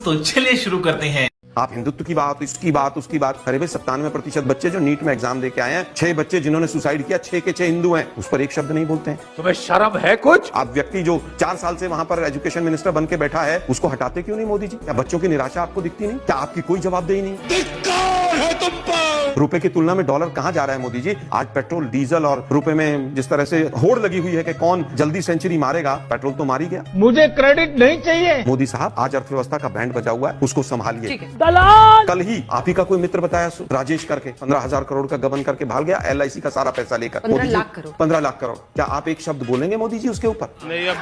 तो चलिए शुरू करते हैं। आप हिंदुत्व की बात, इसकी बात, उसकी बात। अरे भाई 97% बच्चे जो नीट में एग्जाम देके आए हैं, 6 बच्चे जिन्होंने सुसाइड किया, 6 के 6 हिंदू हैं, उस पर एक शब्द नहीं बोलते हैं। तुम्हें शर्म है कुछ? आप व्यक्ति जो 4 साल से वहां पर एजुकेशन मिनिस्टर बन के बैठा है, उसको हटाते क्यों नहीं मोदी जी? क्या बच्चों की निराशा आपको दिखती नहीं? क्या आपकी कोई जवाबदेही नहीं? रुपए की तुलना में डॉलर कहां जा रहा है मोदी जी? आज पेट्रोल, डीजल और रुपए में जिस तरह से होड़ लगी हुई है कि कौन जल्दी सेंचुरी मारेगा, पेट्रोल तो मार ही गया। मुझे क्रेडिट नहीं चाहिए। मोदी साहब, आज अर्थव्यवस्था का बैंड बजा हुआ है, उसको संभालिए। दलाल! कल ही आप ही का कोई मित्र बताया, राजेश करके 15,000 करोड़ का गबन करके भाग गया LIC का सारा पैसा लेकर। 15 लाख करोड़। 15 लाख करोड़। क्या आप एक शब्द बोलेंगे मोदी जी उसके ऊपर? नहीं, अब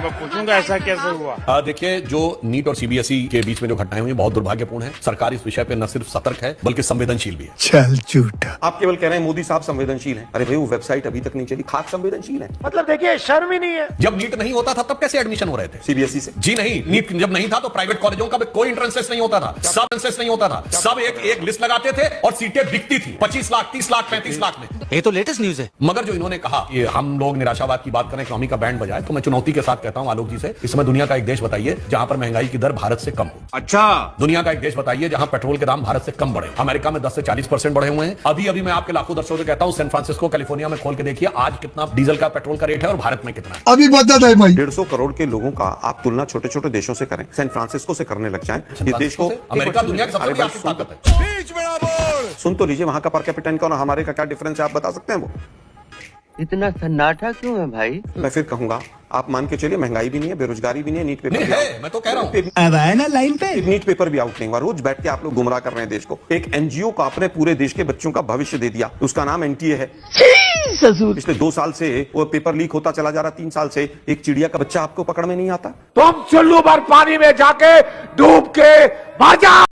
मैं पूछूंगा ऐसा कैसे हुआ। देखिए, जो नीट और CBSE के बीच में जो घटनाएं हुई बहुत दुर्भाग्यपूर्ण है। सरकार इस विषय पे न सिर्फ सतर्क है बल्कि संवेदनशील भी है। चल झूठा। आप केवल कह रहे हैं मोदी साहब संवेदनशील हैं। अरे भाई, वो वेबसाइट अभी तक नहीं चली, खाक संवेदनशील है। मतलब देखिए, शर्म ही नहीं है। जब नीट नहीं होता था तब कैसे एडमिशन हो रहे थे? CBSE से। जी नहीं, नीट जब नहीं था तो प्राइवेट कॉलेजों का कोई एंट्रेंस टेस्ट नहीं होता था, सब एंट्रेंस नहीं होता था, सब एक लिस्ट लगाते थे और सीटें बिकती थी 25 लाख, 30 लाख, 35 लाख में। ये तो लेटेस्ट न्यूज है। मगर जो इन्होंने कहा कि हम लोग निराशावाद की बात करें, इकोनॉमी का बैंड बजाए, तो मैं चुनौती के साथ कहता हूं आलोक जी से, इस समय दुनिया का एक देश बताइए जहां पर महंगाई की दर भारत से कम हो। अच्छा, दुनिया का एक देश बताइए जहां पेट्रोल के दाम भारत से कम बढ़े। अमेरिका में 10 से 40% बढ़े हुए हैं। अभी मैं आपके लाखों दर्शकों से कहता हूं, सैन फ्रांसिस्को कैलिफोर्निया में खोल के देखिए आज कितना डीजल का, पेट्रोल का रेट है और भारत में कितना है। अभी बता दे भाई। 150 करोड़ के लोगों का आप तुलना छोटे छोटे देशों से करें, सैन फ्रांसिस्को से करने लग जाएं, ये देश को अमेरिका दुनिया की सबसे बड़ी आर्थिक ताकत है। सुन तो लीजिए, वहां का पर कैपिटा इनकम और हमारे का क्या डिफरेंस है, आप बता सकते हैं वो? इतना सन्नाटा क्यों है भाई? मैं फिर कहूंगा, आप मान के चलिए महंगाई भी नहीं है, बेरोजगारी भी नहीं है, नीट पेपर नहीं भी है, मैं तो कह रहा हूं। अब आया ना लाइन पे। नीट पेपर भी आउट नहीं हुआ। रोज बैठ के आप लोग गुमराह कर रहे हैं देश को। एक NGO को आपने पूरे देश के बच्चों का भविष्य दे दिया, उसका नाम NTA है। पिछले 2 साल से वो पेपर लीक होता चला जा रहा, 3 साल से एक चिड़िया का बच्चा आपको पकड़ में नहीं आता। तुम चुल्लू भर पानी में जाके डूब के मर जाओ।